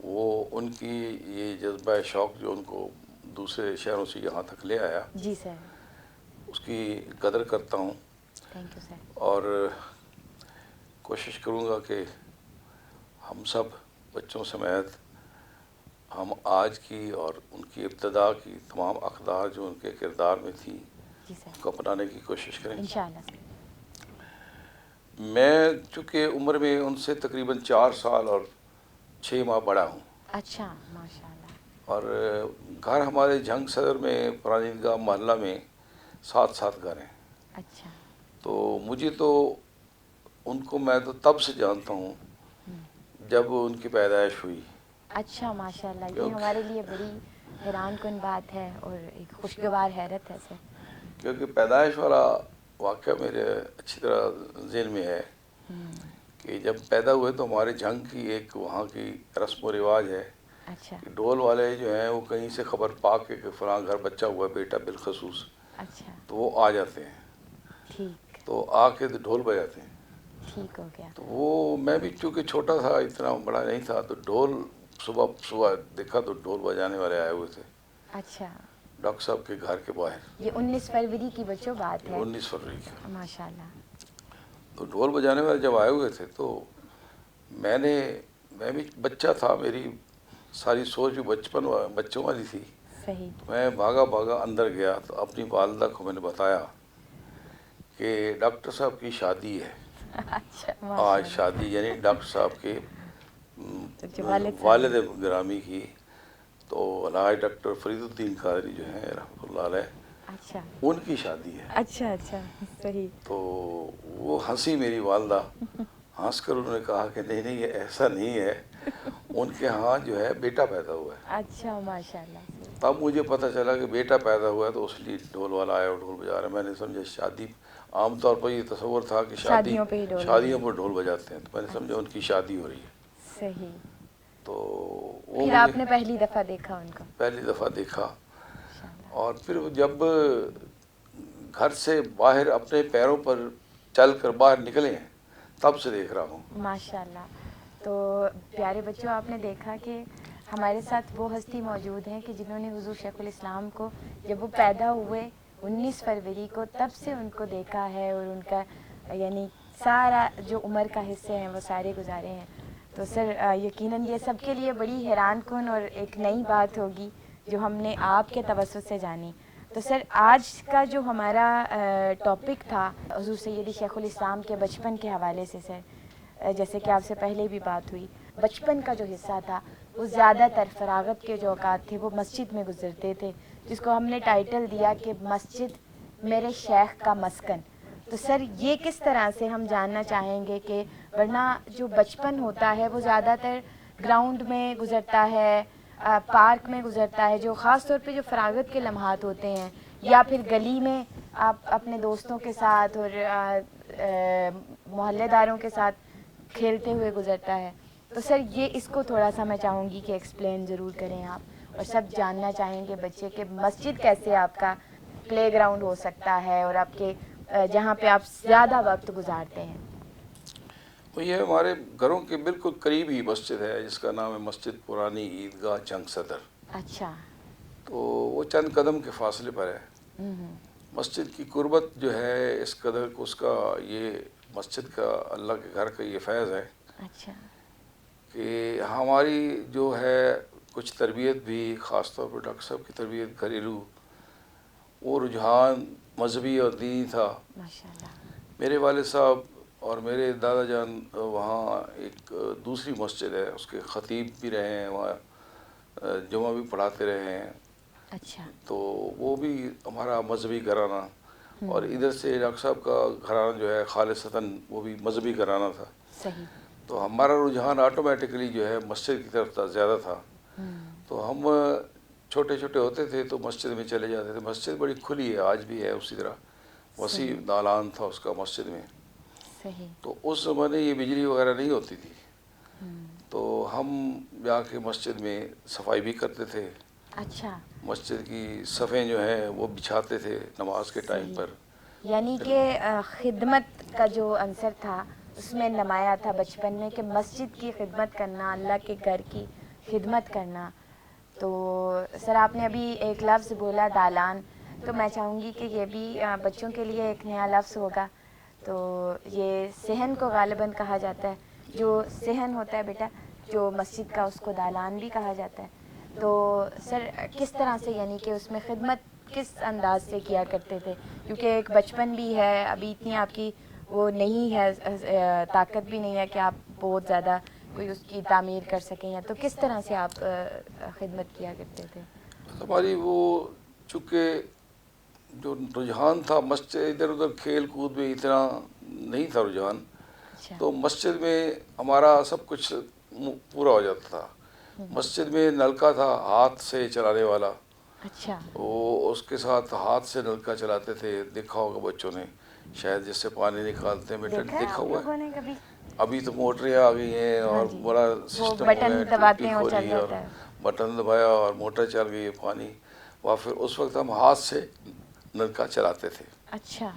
وہ ان کی یہ جذبہ شوق جو ان کو دوسرے شہروں سے یہاں تک لے آیا، جی سر، اس کی قدر کرتا ہوں، تھینک یو سر. اور کوشش کروں گا کہ ہم سب بچوں سمیت ہم آج کی اور ان کی ابتدا کی تمام اقدار جو ان کے کردار میں تھیں جی سر، اس کو اپنانے کی کوشش کریں. انشاءاللہ سر. میں چونکہ عمر میں ان سے تقریباً 4 سال اور 6 ماہ بڑا ہوں، اچھا، ماشاء اللہ. اور گھر ہمارے جھنگ صدر میں پرانی عیدگاہ محلہ میں 7 گھر ہیں. اچھا. تو مجھے تو ان کو میں تو تب سے جانتا ہوں جب ان کی پیدائش ہوئی. اچھا، ماشاء اللہ. یہ کیونکہ ہمارے لیے بڑی حیران کن بات ہے اور ایک خوشگوار حیرت ہے سر. کیونکہ پیدائش والا واقعہ میرے اچھی طرح ذہن میں ہے کہ جب پیدا ہوئے تو ہمارے جھنگ کی ایک وہاں کی رسم و رواج ہے اچھا، کہ ڈھول والے جو ہیں وہ کہیں سے خبر پا کے کہ فلاں گھر بچہ ہوا ہے بیٹا بالخصوص، اچھا، تو وہ آ جاتے ہیں، ٹھیک، تو آ کے ڈھول بجاتے ہیں. ٹھیک ہو گیا. تو وہ میں بھی چونکہ چھوٹا تھا، اتنا بڑا نہیں تھا، تو ڈھول صبح دیکھا تو ڈھول بجانے والے آئے ہوئے تھے اچھا، ڈاکٹر صاحب کے گھر کے باہر. یہ 19 فروری کی بچوں بات ہے. 19 فروری کا. ماشاء اللہ. تو ڈھول بجانے والے جب آئے ہوئے تھے تو میں بھی بچہ تھا، میری ساری سوچ بھی بچوں والی تھی. صحیح. میں بھاگا اندر گیا تو اپنی والدہ کو میں نے بتایا کہ ڈاکٹر صاحب کی شادی ہے اچھا، آج. ماشاء اللہ. شادی یعنی ڈاکٹر صاحب کے جو والد والد گرامی کی، تو علاج ڈاکٹر فرید الدین قادری جو ہیں رحمۃ اللہ علیہ، اچھا، ان کی شادی ہے. اچھا، اچھا، صحیح. تو وہ ہنسی میری والدہ، ہنس کر انہوں نے کہا کہ نہیں یہ ایسا نہیں ہے، ان کے ہاں جو ہے بیٹا پیدا ہوا ہے. اچھا، ماشاء اللہ. تب مجھے پتہ چلا کہ بیٹا پیدا ہوا ہے، تو اس لیے ڈھول والا آیا اور ڈھول بجا رہا ہے. میں نے سمجھا شادی، عام طور پر یہ تصور تھا کہ شادیوں پہ ہی ڈھول شادیوں پر ڈھول بجاتے ہیں، تو میں نے سمجھا ان کی شادی ہو رہی ہے. صحیح. تو وہ پھر آپ نے پہلی دفعہ دیکھا ان کو؟ پہلی دفعہ دیکھا، ماشاء اللہ. اور پھر جب گھر سے باہر اپنے پیروں پر چل کر باہر نکلے ہیں تب سے دیکھ رہا ہوں. ماشاء اللہ. تو پیارے بچوں، آپ نے دیکھا کہ ہمارے ساتھ وہ ہستی موجود ہیں کہ جنہوں نے حضور شیخ الاسلام کو جب وہ پیدا ہوئے 19 فروری کو تب سے ان کو دیکھا ہے، اور ان کا یعنی سارا جو عمر کا حصے ہیں وہ سارے گزارے ہیں. تو سر یقیناً یہ سب کے لیے بڑی حیران کن اور ایک نئی بات ہوگی جو ہم نے آپ کے توسط سے جانی. تو سر آج کا جو ہمارا ٹاپک تھا حضور سیدی شیخ الاسلام کے بچپن کے حوالے سے سر، جیسے کہ آپ سے پہلے بھی بات ہوئی، بچپن کا جو حصہ تھا وہ زیادہ تر فراغت کے جو اوقات تھے وہ مسجد میں گزرتے تھے، جس کو ہم نے ٹائٹل دیا کہ مسجد میرے شیخ کا مسکن. تو سر یہ کس طرح سے ہم جاننا چاہیں گے کہ ورنہ جو بچپن ہوتا ہے وہ زیادہ تر گراؤنڈ میں گزرتا ہے، پارک میں گزرتا ہے، جو خاص طور پہ جو فراغت کے لمحات ہوتے ہیں، یا پھر گلی میں آپ اپنے دوستوں کے ساتھ اور محلے داروں کے ساتھ کھیلتے ہوئے گزرتا ہے. تو سر یہ اس کو تھوڑا سا میں چاہوں گی کہ ایکسپلین ضرور کریں آپ، اور سب جاننا چاہیں گے بچے کہ مسجد کیسے آپ کا پلے گراؤنڈ ہو سکتا ہے اور آپ کے جہاں پہ آپ زیادہ وقت گزارتے ہیں. یہ ہمارے گھروں کے بالکل قریب ہی مسجد ہے جس کا نام ہے مسجد پرانی عیدگاہ جھنگ صدر. اچھا. تو وہ چند قدم کے فاصلے پر ہے. مسجد کی قربت جو ہے اس قدر کو، اس کا یہ مسجد کا اللہ کے گھر کا یہ فیض ہے. اچھا. کہ ہماری جو ہے کچھ تربیت بھی، خاص طور پر ڈاکٹر صاحب کی تربیت گھریلو، وہ رجحان مذہبی اور دینی تھا. ماشاء اللہ. میرے والد صاحب اور میرے دادا جان وہاں ایک دوسری مسجد ہے اس کے خطیب بھی رہے ہیں، وہاں جمعہ بھی پڑھاتے رہے ہیں. اچھا. تو وہ بھی ہمارا مذہبی گھرانہ، اور ادھر سے ڈاکٹر صاحب کا گھرانہ جو ہے خالصتاً وہ بھی مذہبی گھرانہ تھا. صحیح. تو ہمارا رجحان آٹومیٹکلی جو ہے مسجد کی طرف زیادہ تھا. تو ہم چھوٹے چھوٹے ہوتے تھے تو مسجد میں چلے جاتے تھے. مسجد بڑی کھلی ہے، آج بھی ہے اسی طرح، وسیع دالان تھا اس کا مسجد میں. صحیح. تو اس زمانے یہ بجلی وغیرہ نہیں ہوتی تھی، تو ہم جا کے مسجد میں صفائی بھی کرتے تھے. اچھا. مسجد کی صفیں جو ہیں وہ بچھاتے تھے نماز کے ٹائم پر. یعنی کہ خدمت کا جو عنصر تھا اس میں نمایاں تھا بچپن میں کہ مسجد کی خدمت کرنا، اللہ کے گھر کی خدمت کرنا. تو سر آپ نے ابھی ایک لفظ بولا دالان, تو میں چاہوں گی کہ یہ بھی بچوں کے لیے ایک نیا لفظ ہوگا. تو یہ صحن کو غالباً کہا جاتا ہے, جو صحن ہوتا ہے بیٹا جو مسجد کا, اس کو دالان بھی کہا جاتا ہے. تو سر کس طرح سے یعنی کہ اس میں خدمت کس انداز سے کیا کرتے تھے, کیونکہ ایک بچپن بھی ہے, ابھی اتنی آپ کی وہ نہیں ہے, طاقت بھی نہیں ہے کہ آپ بہت زیادہ کوئی اس کی تعمیر کر سکیں, یا تو کس طرح سے آپ خدمت کیا کرتے تھے؟ ہماری وہ چونکہ جو رجحان تھا مسجد ادھر ادھر کھیل کود میں اتنا نہیں تھا رجحان, تو مسجد میں ہمارا سب کچھ پورا ہو جاتا تھا. مسجد میں نلکا تھا ہاتھ سے چلانے والا, اچھا, وہ اس کے ساتھ ہاتھ سے نلکا چلاتے تھے. دیکھا ہوگا بچوں نے شاید, جس سے پانی نکالتے ہیں بیٹا, دیکھا ہوا ہے. ابھی تو موٹریں آ گئی ہیں اور بڑا سسٹم ہو گیا ہے, ٹوٹی کھولی اور بٹن دبایا اور موٹر چل گئی ہے پانی. اور پھر اس وقت ہم ہاتھ سے نلکا چلاتے تھے. اچھا,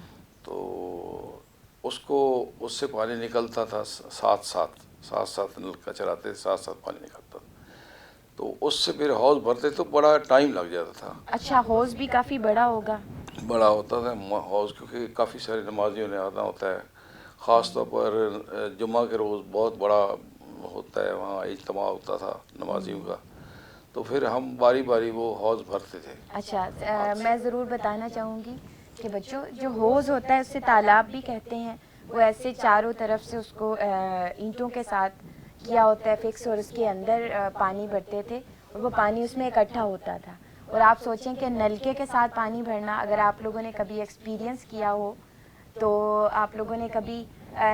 تو اس کو اس سے پانی نکلتا تھا, ساتھ نلکا چلاتے, ساتھ پانی نکلتا تھا. تو اس سے پھر حوض بھرتے تو بڑا ٹائم لگ جاتا تھا. اچھا, حوض بھی کافی بڑا ہوگا. بڑا ہوتا تھا حوض, کیونکہ کافی سارے نمازیوں نے آنا ہوتا ہے. خاص طور پر جمعہ کے روز بہت بڑا ہوتا ہے, وہاں اجتماع ہوتا تھا نمازیوں کا. تو پھر ہم باری باری وہ حوض بھرتے تھے. اچھا, میں ضرور بتانا چاہوں گی کہ بچوں جو حوض ہوتا ہے اسے تالاب بھی کہتے ہیں. وہ ایسے چاروں طرف سے اس کو اینٹوں کے ساتھ کیا ہوتا ہے فکس, اور اس کے اندر پانی بھرتے تھے, اور وہ پانی اس میں اکٹھا ہوتا تھا. اور آپ سوچیں کہ نلکے کے ساتھ پانی بھرنا, اگر آپ لوگوں نے کبھی ایکسپیرینس کیا ہو تو آپ لوگوں نے کبھی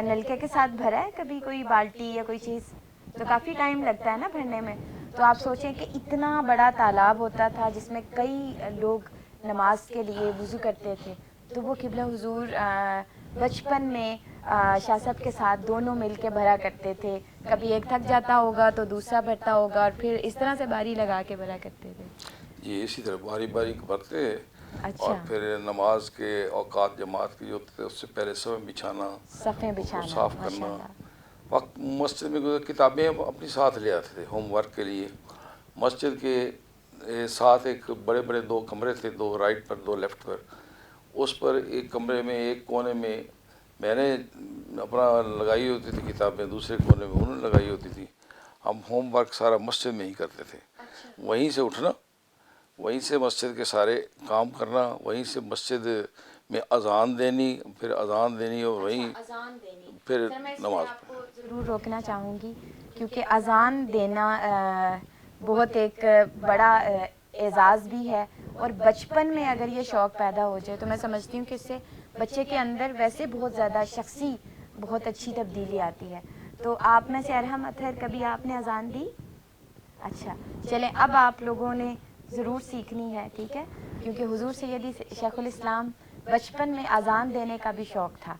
نلکے کے ساتھ بھرا ہے کبھی کوئی بالٹی یا کوئی چیز, تو کافی ٹائم لگتا ہے نا بھرنے میں. تو آپ سوچیں کہ اتنا بڑا تالاب ہوتا تھا جس میں کئی لوگ نماز کے لیے وضو کرتے تھے. تو وہ قبلہ حضور بچپن میں شاہ صاحب کے ساتھ دونوں مل کے بھرا کرتے تھے. کبھی ایک تھک جاتا ہوگا تو دوسرا بھرتا ہوگا, اور پھر اس طرح سے باری لگا کے بھرا کرتے تھے. جی اسی طرح باری باری بھرتے, اور اچھا, پھر نماز کے اوقات جماعت کی جو ہوتے تھے اس سے پہلے صفیں بچھانا, صفیں اس کو بچھانا, صاف ماشاء کرنا. اللہ. وقت مسجد میں کتابیں اپنی ساتھ لے آتے تھے ہوم ورک کے لیے. مسجد کے ساتھ ایک بڑے بڑے 2 کمرے تھے, 2 رائٹ پر 2 لیفٹ پر. اس پر ایک کمرے میں ایک کونے میں نے اپنا لگائی ہوتی تھی کتابیں, دوسرے کونے میں انہوں نے لگائی ہوتی تھی. ہم ہوم ورک سارا مسجد میں ہی کرتے تھے. وہیں سے اٹھنا, وہیں سے مسجد کے سارے کام کرنا, وہیں سے مسجد میں اذان دینی, پھر اذان دینی اور وہیں پھر نماز آپ کو ضرور روکنا چاہوں گی, کیونکہ اذان دینا بہت ایک بڑا اعزاز بھی ہے. اور بچپن میں اگر یہ شوق پیدا ہو جائے تو میں سمجھتی ہوں کہ اس سے بچے کے اندر ویسے بہت زیادہ شخصی بہت اچھی تبدیلی آتی ہے. تو آپ میں سے ارحم اطہر, کبھی آپ نے اذان دی؟ اچھا چلیں, اب آپ لوگوں نے ضرور سیکھنی ہے, ٹھیک ہے, کیونکہ حضور سیدی شیخ الاسلام بچپن میں اذان دینے کا بھی شوق تھا.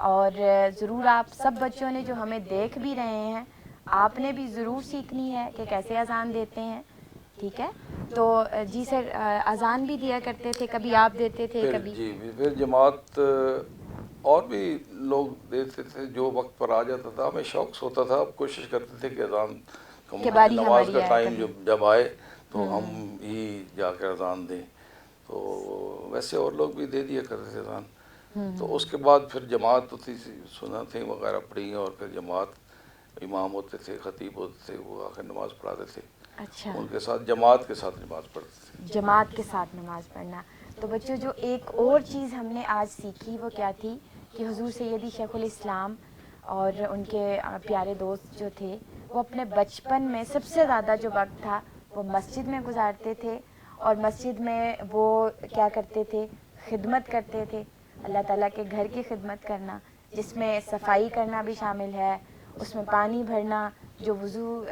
اور ضرور آپ سب بچوں نے جو ہمیں دیکھ بھی رہے ہیں, آپ نے بھی ضرور سیکھنی ہے کہ کیسے اذان دیتے ہیں, ٹھیک ہے. تو جی سر, اذان بھی دیا کرتے تھے, کبھی آپ دیتے تھے پھر کبھی؟ جی پھر جماعت اور بھی لوگ دیتے تھے جو وقت پر آ جاتا تھا. ہمیں شوق ہوتا تھا, اب کوشش کرتے تھے کہ اذان کہ باری نماز ہماری کا آئے ٹائم کبھی. جب آئے تو ہم ہی جا کر اذان دیں. تو ویسے اور لوگ بھی دے دیا کرتے تھے اذان. تو اس کے بعد پھر جماعت ہوتی تھی, سنتیں وغیرہ پڑھی, اور پھر جماعت, امام ہوتے تھے, خطیب ہوتے تھے, وہ آ کر نماز پڑھاتے تھے. اچھا, ان کے ساتھ جماعت کے ساتھ نماز پڑھتے تھے. جماعت کے ساتھ نماز پڑھنا. تو بچوں جو ایک اور چیز ہم نے آج سیکھی وہ کیا تھی کہ حضور سیدی شیخ الاسلام اور ان کے پیارے دوست جو تھے وہ اپنے بچپن میں سب سے زیادہ جو وقت تھا وہ مسجد میں گزارتے تھے. اور مسجد میں وہ کیا کرتے تھے, خدمت کرتے تھے, اللہ تعالیٰ کے گھر کی خدمت کرنا, جس میں صفائی کرنا بھی شامل ہے, اس میں پانی بھرنا جو وضو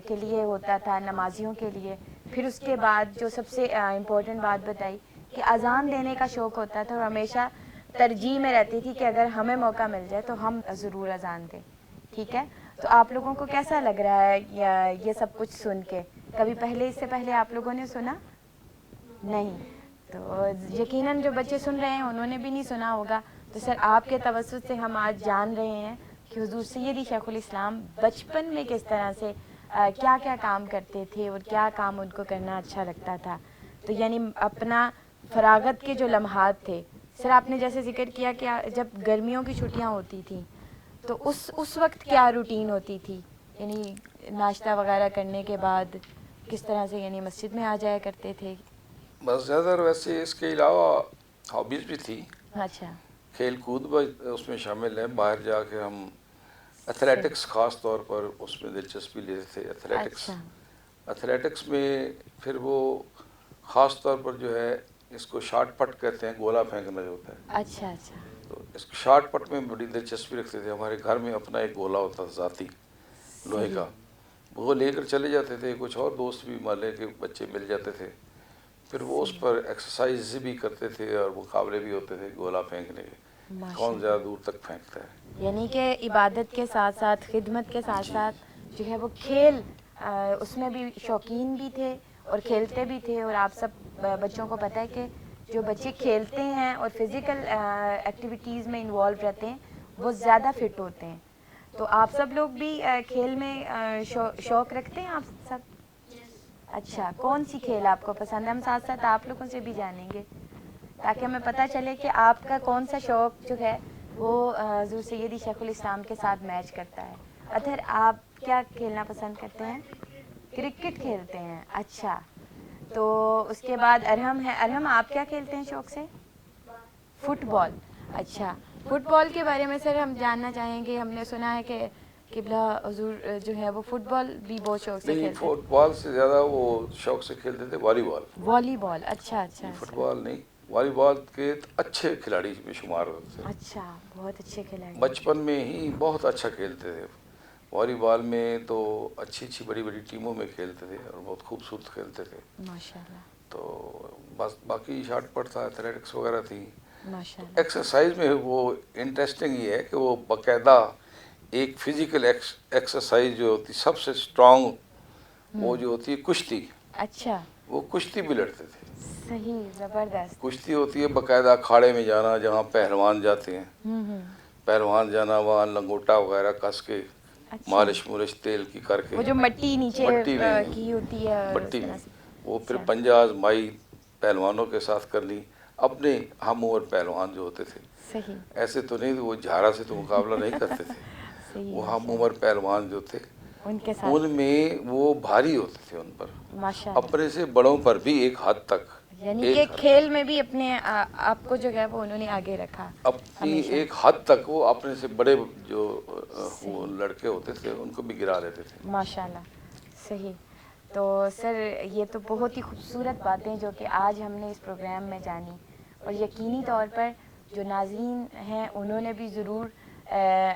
کے لیے ہوتا تھا نمازیوں کے لیے. پھر اس کے بعد جو سب سے امپورٹنٹ بات بتائی کہ اذان دینے کا شوق ہوتا تھا, اور ہمیشہ ترجیح میں رہتی تھی کہ اگر ہمیں موقع مل جائے تو ہم ضرور اذان دیں, ٹھیک ہے. تو آپ لوگوں کو کیسا لگ رہا ہے یہ سب کچھ سن کے؟ کبھی پہلے اس سے پہلے آپ لوگوں نے سنا نہیں؟ تو یقیناً جو بچے سن رہے ہیں انہوں نے بھی نہیں سنا ہوگا. تو سر آپ کے توسط سے ہم آج جان رہے ہیں کہ حضور سیدی شیخ الاسلام بچپن میں کس طرح سے کیا کیا کام کرتے تھے اور کیا کام ان کو کرنا اچھا لگتا تھا. تو یعنی اپنا فراغت کے جو لمحات تھے سر, آپ نے جیسے ذکر کیا کہ جب گرمیوں کی چھٹیاں ہوتی تھیں تو اس وقت کیا روٹین ہوتی تھی, یعنی ناشتہ وغیرہ کرنے کے بعد کس طرح سے یعنی مسجد میں آ جایا کرتے تھے؟ بس زیادہ تر ویسے اس کے علاوہ ہابیز بھی تھی, اچھا, کھیل کود بھی اس میں شامل ہے. باہر جا کے ہم ایتھلیٹکس خاص طور پر اس میں دلچسپی لیتے تھے. ایتھلیٹکس میں پھر وہ خاص طور پر جو ہے اس کو شاٹ پٹ کہتے ہیں, گولا پھینکنا جو ہوتا ہے. اچھا اچھا, تو اس شاٹ پٹ میں بڑی دلچسپی رکھتے تھے. ہمارے گھر میں اپنا ایک گولا ہوتا تھا ذاتی لوہے کا, وہ لے کر چلے جاتے تھے. کچھ اور دوست بھی محلے کے بچے مل جاتے تھے, پھر وہ اس پر ایکسرسائز بھی کرتے تھے اور مقابلے بھی ہوتے تھے گولا پھینکنے کے, کون زیادہ دور تک پھینکتا ہے. یعنی کہ عبادت کے ساتھ ساتھ خدمت کے ساتھ ساتھ جو ہے وہ کھیل اس میں بھی شوقین بھی تھے اور کھیلتے بھی تھے. اور آپ سب بچوں کو پتہ ہے کہ جو بچے کھیلتے ہیں اور فزیکل ایکٹیویٹیز میں انوالو رہتے ہیں وہ زیادہ فٹ ہوتے ہیں. تو آپ سب لوگ بھی کھیل میں شوق رکھتے ہیں آپ سب؟ اچھا, کون سی کھیل آپ کو پسند ہے؟ ہم ساتھ ساتھ آپ لوگوں سے بھی جانیں گے تاکہ ہمیں پتہ چلے کہ آپ کا کون سا شوق جو ہے وہ حضور سیدی شیخ الاسلام کے ساتھ میچ کرتا ہے. اطہر, آپ کیا کھیلنا پسند کرتے ہیں؟ کرکٹ کھیلتے ہیں. اچھا, تو اس کے بعد ارحم ہے. ارحم, آپ کیا کھیلتے ہیں شوق سے؟ فٹ بال. اچھا, فٹ بال کے بارے میں سر ہم جاننا چاہیں گے. ہم نے سنا ہے کہ قبلہ حضور جو ہے وہ فٹ بال بھی بہت شوق سے نہیں, کھیلتے ہیں. فٹ بال سے زیادہ وہ شوق سے کھیلتے تھے والی بال. والی بال, اچھا اچھا. فٹ بال نہیں, والی بال کے اچھے کھلاڑی میں شمار ہوتے تھے. اچھا, بہت اچھے کھلاڑی. بچپن میں ہی بہت اچھا کھیلتے تھے. والی بال میں تو اچھی اچھی بڑی بڑی ٹیموں میں کھیلتے تھے اور بہت خوبصورت کھیلتے تھے. ماشاء اللہ. تو بس باقی شاٹ پٹ تھا, ایتھلیٹکس وغیرہ تھی. ماشاء اللہ. ایکسرسائز میں وہ انٹرسٹنگ یہ ہے کہ وہ باقاعدہ ایک فزیکل ایکسرسائز جو ہوتی سب سے اسٹرانگ, وہ جو ہوتی ہے کشتی. اچھا, وہ کشتی بھی لڑتے تھے. صحیح, زبردست. کشتی ہوتی ہے باقاعدہ اکھاڑے میں جانا جہاں پہلوان جاتے ہیں, پہلوان جانا وہاں لنگوٹا وغیرہ کس کے مالش مولش تیل کی کر کے, وہ جو مٹی نیچے مٹی میں کی ہوتی ہے مٹی میں وہ پھر پنجہ آزمائی پہلوانوں کے ساتھ کرنی. اپنے ہم عمر پہلوان جو ہوتے تھے, صحیح, ایسے تو نہیں وہ جھارا سے تو مقابلہ نہیں کرتے تھے. وہ ہم عمر پہلوان جو تھے ان کے ساتھ ان میں وہ بھاری ہوتے تھے ان پر, ماشاء اللہ. اپنے سے بڑوں پر بھی ایک حد تک, یعنی کہ کھیل میں بھی اپنے آپ کو جو ہے وہ انہوں نے آگے رکھا. اپنی ایک حد تک وہ اپنے سے بڑے جو وہ لڑکے ہوتے تھے ان کو بھی گرا لیتے تھے. ماشاء اللہ, صحیح. تو سر یہ تو بہت ہی خوبصورت باتیں جو کہ آج ہم نے اس پروگرام میں جانی, اور یقینی طور پر جو ناظرین ہیں انہوں نے بھی ضرور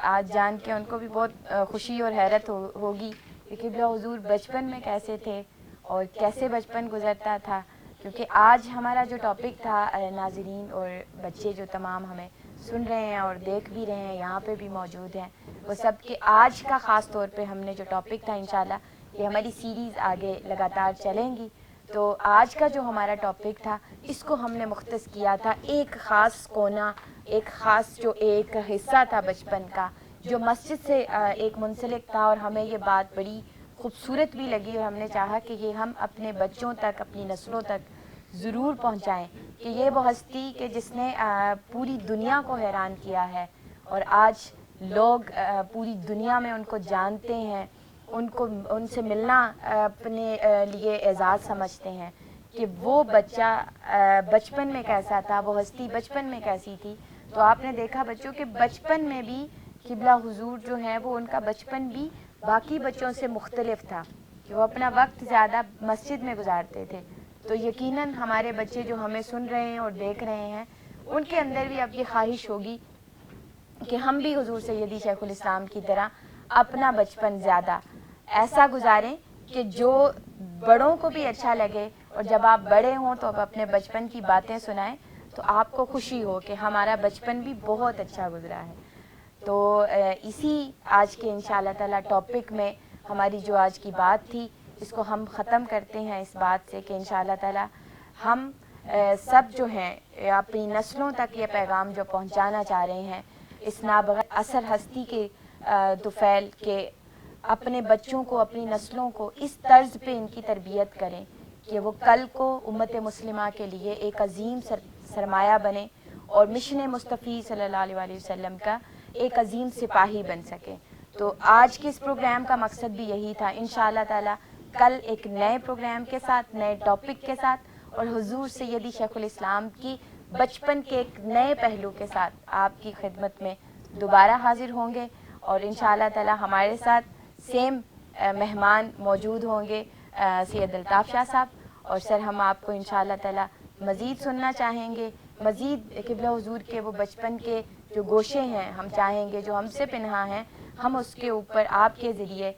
آج جان کے ان کو بھی بہت خوشی اور حیرت ہوگی کہ قبلہ حضور بچپن میں کیسے تھے اور کیسے بچپن گزرتا تھا. کیونکہ آج ہمارا جو ٹاپک تھا ناظرین اور بچے جو تمام ہمیں سن رہے ہیں اور دیکھ بھی رہے ہیں, یہاں پہ بھی موجود ہیں, وہ سب کے آج کا خاص طور پہ ہم نے جو ٹاپک تھا, انشاءاللہ یہ ہماری سیریز آگے لگاتار چلیں گی. تو آج کا جو ہمارا ٹاپک تھا اس کو ہم نے مختص کیا تھا ایک خاص کونا, ایک خاص جو ایک حصہ تھا بچپن کا جو مسجد سے ایک منسلک تھا. اور ہمیں یہ بات بڑی خوبصورت بھی لگی اور ہم نے چاہا کہ یہ ہم اپنے بچوں تک, اپنی نسلوں تک ضرور پہنچائیں کہ یہ وہ ہستی کہ جس نے پوری دنیا کو حیران کیا ہے اور آج لوگ پوری دنیا میں ان کو جانتے ہیں, ان سے ملنا اپنے لیے اعزاز سمجھتے ہیں کہ وہ بچہ بچپن میں کیسا تھا, وہ ہستی بچپن میں کیسی تھی. تو آپ نے دیکھا بچوں کہ بچپن میں بھی قبلہ حضور جو ہیں وہ ان کا بچپن بھی باقی بچوں سے مختلف تھا کہ وہ اپنا وقت زیادہ مسجد میں گزارتے تھے. تو یقیناً ہمارے بچے جو ہمیں سن رہے ہیں اور دیکھ رہے ہیں ان کے اندر بھی اب یہ خواہش ہوگی کہ ہم بھی حضور سیدی شیخ الاسلام کی طرح اپنا بچپن زیادہ ایسا گزاریں کہ جو بڑوں کو بھی اچھا لگے, اور جب آپ بڑے ہوں تو اب اپنے بچپن کی باتیں سنائیں تو آپ کو خوشی ہو کہ ہمارا بچپن بھی بہت اچھا گزرا ہے. تو اسی آج کے انشاءاللہ تعالیٰ ٹاپک میں ہماری جو آج کی بات تھی اس کو ہم ختم کرتے ہیں اس بات سے کہ انشاءاللہ تعالیٰ ہم سب جو ہیں اپنی نسلوں تک یہ پیغام جو پہنچانا چاہ رہے ہیں اس نابغہ اثر ہستی کے طفیل کے اپنے بچوں کو، اپنی نسلوں کو اس طرز پہ ان کی تربیت کریں کہ وہ کل کو امت مسلمہ کے لیے ایک عظیم سرمایہ بنے اور مشن مصطفی صلی اللہ علیہ وسلم کا ایک عظیم سپاہی بن سکے. تو آج کے اس پروگرام کا مقصد بھی یہی تھا. انشاءاللہ تعالی کل ایک نئے پروگرام کے ساتھ، نئے ٹاپک کے ساتھ اور حضور سیدی شیخ الاسلام کی بچپن کے ایک نئے پہلو کے ساتھ آپ کی خدمت میں دوبارہ حاضر ہوں گے. اور انشاءاللہ تعالی ہمارے ساتھ سیم مہمان موجود ہوں گے سید الطاف شاہ صاحب. اور سر ہم آپ کو انشاءاللہ تعالی مزید سننا چاہیں گے، مزید قبلہ حضور کے وہ بچپن کے جو گوشے ہیں ہم چاہیں گے جو ہم سے پنہاں ہیں ہم اس کے اوپر آپ کے ذریعے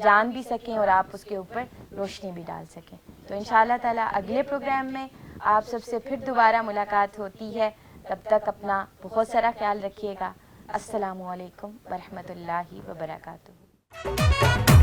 جان بھی سکیں اور آپ اس کے اوپر روشنی بھی ڈال سکیں. تو انشاءاللہ تعالی اگلے پروگرام میں آپ سب سے پھر دوبارہ ملاقات ہوتی ہے. تب تک اپنا بہت سارا خیال رکھیے گا. السلام علیکم ورحمۃ اللہ وبرکاتہ.